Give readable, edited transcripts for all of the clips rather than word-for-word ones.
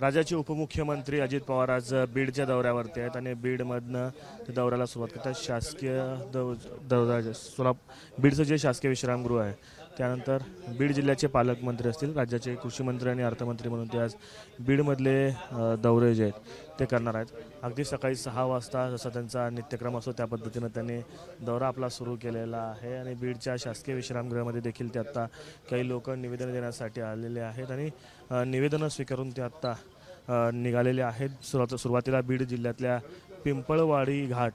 राज्याचे उपमुख्यमंत्री अजित पवार आज बीडच्या दौऱ्यावरती आहेत आणि बीडमधनं ते दौऱ्याला सुरुवात करतात। शासकीय दौरा बीडचं जे शासकीय विश्रामगृह आहे त्यानंतर बीड जिल्ह्याचे पालकमंत्री असतील, राज्याचे कृषी मंत्री आणि अर्थमंत्री म्हणून ते आज बीडमधले दौरे जे आहेत ते करणार आहेत। अगदी सकाळी 6 वाजता जसा त्यांचा नित्यक्रम असतो त्या पद्धतीनं त्यांनी दौरा आपला सुरू केलेला आहे आणि बीडच्या शासकीय विश्रामगृहामध्ये देखील ते आत्ता काही लोक निवेदन देण्यासाठी आलेले आहेत आणि निवेदनं स्वीकारून ते आत्ता निघालेले आहेत। सुरुवातीला बीड जिल्ह्यातल्या पिंपळवाडी घाट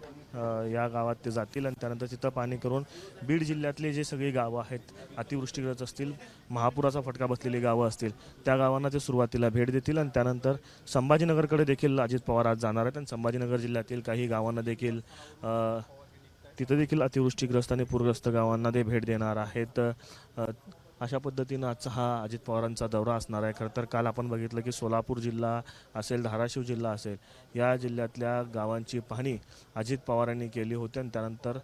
या गावात ते जातील आणि त्यानंतर तिथं पाणी करून बीड जिल्ह्यातले जे सगळी गावं आहेत, अतिवृष्टीग्रस्त असतील, महापुराचा फटका बसलेली गावं असतील, त्या गावांना ते सुरुवातीला भेट देतील आणि त्यानंतर संभाजीनगरकडे देखील अजित पवार आज जाणार आहेत आणि संभाजीनगर जिल्ह्यातील काही गावांना देखील तिथं देखील अतिवृष्टीग्रस्त आणि पूरग्रस्त गावांना ते भेट देणार आहेत। अशा पद्धतीनं आजचा हा अजित पवारांचा दौरा असणार आहे। खरं तर काल आपण बघितलं की सोलापूर जिल्हा असेल, धाराशिव जिल्हा असेल, या जिल्ह्यातल्या गावांची पाहणी अजित पवारांनी केली होती आणि त्यानंतर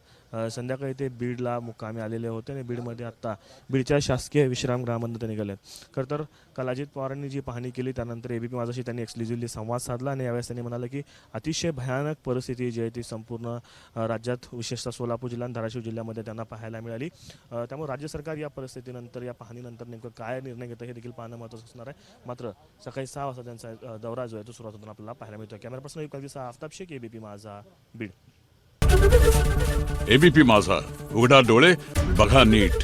संध्याकाळी ते बीडला मुक्कामी आलेले होते आणि बीडमध्ये आत्ता बीडच्या शासकीय विश्रामगृहामधून ते निघाले। खरं तर काल अजित पवारांनी जी पाहणी केली त्यानंतर एबीपी माझाशी त्यांनी एक्सक्लुझिव्हली संवाद साधला आणि यावेळेस त्यांनी म्हणाले की अतिशय भयानक परिस्थिती जी आहे ती संपूर्ण राज्यात, विशेषतः सोलापूर जिल्हा आणि धाराशिव जिल्ह्यामध्ये त्यांना पाहायला मिळाली। त्यामुळे राज्य सरकार या परिस्थितीनंतर, या पाहणीनंतर नेमकं काय निर्णय घेतं हे देखील पाहणं महत्त्वाचं असणार आहे। मात्र सकाळी 6 वाजता त्यांचा दौरा जो आहे तो सुरुवात होताना आपल्याला पाहायला मिळतो। कॅमेरा पर्सन युगचा आफ्ताब शेख, एबीपी माझा, बीड। एबीपी माझा, उघडा डोळे बघा नीट।